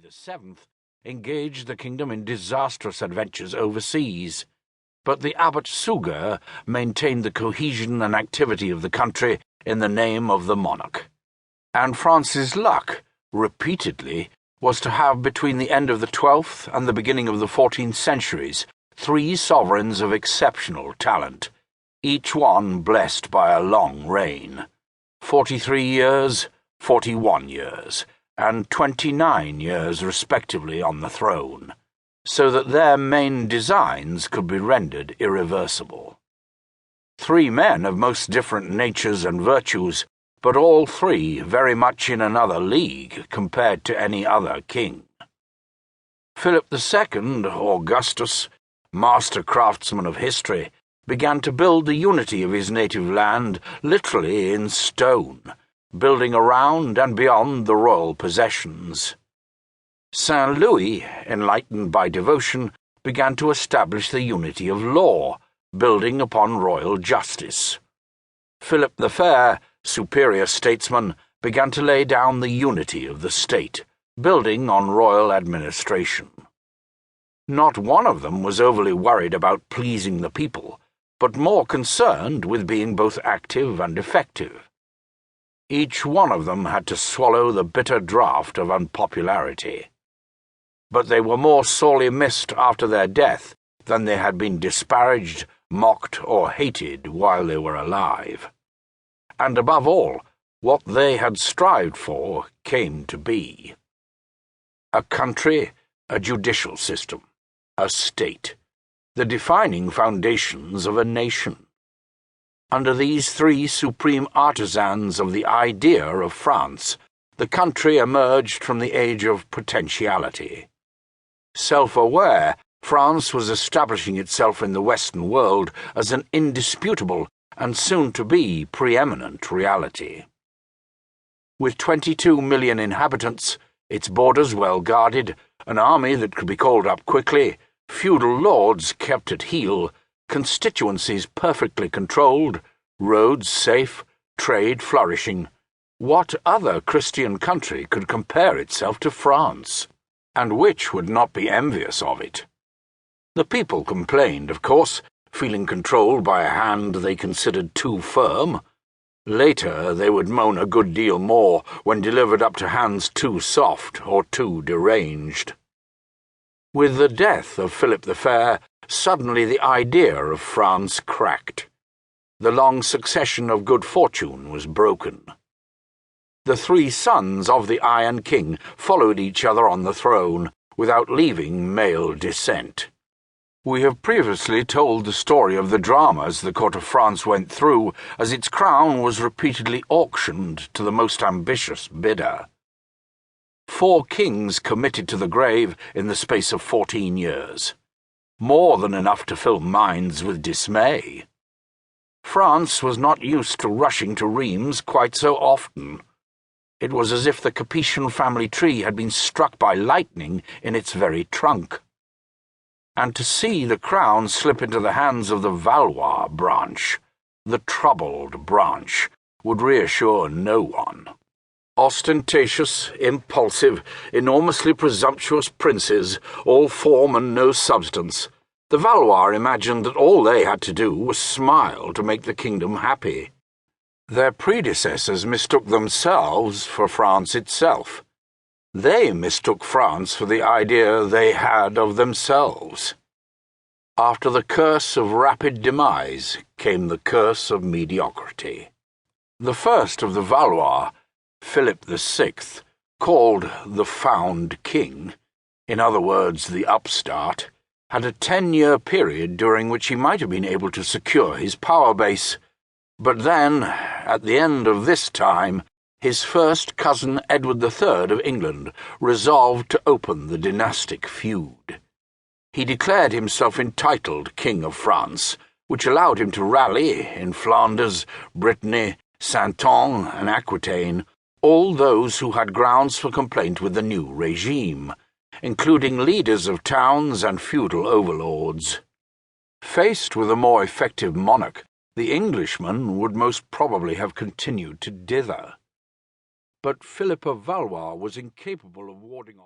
VII engaged the kingdom in disastrous adventures overseas, but the Abbot Suger maintained the cohesion and activity of the country in the name of the monarch. And France's luck, repeatedly, was to have between the end of the 12th and the beginning of the 14th centuries 3 sovereigns of exceptional talent, each one blessed by a long reign. 43 years, 41 years, and 29 years respectively on the throne, so that their main designs could be rendered irreversible. 3 men of most different natures and virtues, but all 3 very much in another league compared to any other king. Philip II, Augustus, master craftsman of history, began to build the unity of his native land literally in stone, building around and beyond the royal possessions. Saint Louis, enlightened by devotion, began to establish the unity of law, building upon royal justice. Philip the Fair, superior statesman, began to lay down the unity of the state, building on royal administration. Not one of them was overly worried about pleasing the people, but more concerned with being both active and effective. Each one of them had to swallow the bitter draught of unpopularity. But they were more sorely missed after their death than they had been disparaged, mocked, or hated while they were alive. And above all, what they had strived for came to be. A country, a judicial system, a state, the defining foundations of a nation. Under these 3 supreme artisans of the idea of France, the country emerged from the age of potentiality. Self-aware, France was establishing itself in the Western world as an indisputable and soon-to-be preeminent reality. With 22 million inhabitants, its borders well guarded, an army that could be called up quickly, feudal lords kept at heel, constituencies perfectly controlled, roads safe, trade flourishing, what other Christian country could compare itself to France, and which would not be envious of it? The people complained, of course, feeling controlled by a hand they considered too firm. Later they would moan a good deal more when delivered up to hands too soft or too deranged. With the death of Philip the Fair, suddenly the idea of France cracked. The long succession of good fortune was broken. The 3 sons of the Iron King followed each other on the throne, without leaving male descent. We have previously told the story of the dramas the court of France went through as its crown was repeatedly auctioned to the most ambitious bidder. 4 kings committed to the grave in the space of 14 years. More than enough to fill minds with dismay. France was not used to rushing to Rheims quite so often. It was as if the Capetian family tree had been struck by lightning in its very trunk. And to see the crown slip into the hands of the Valois branch, the troubled branch, would reassure no one. Ostentatious, impulsive, enormously presumptuous princes, all form and no substance, the Valois imagined that all they had to do was smile to make the kingdom happy. Their predecessors mistook themselves for France itself. They mistook France for the idea they had of themselves. After the curse of rapid demise came the curse of mediocrity. The first of the Valois, Philip VI, called the Found King, in other words the upstart, had a 10-year period during which he might have been able to secure his power base, but then, at the end of this time, his first cousin Edward III of England resolved to open the dynastic feud. He declared himself entitled King of France, which allowed him to rally, in Flanders, Brittany, Saintonge, and Aquitaine, all those who had grounds for complaint with the new regime, including leaders of towns and feudal overlords. Faced with a more effective monarch, the Englishman would most probably have continued to dither. But Philip of Valois was incapable of warding off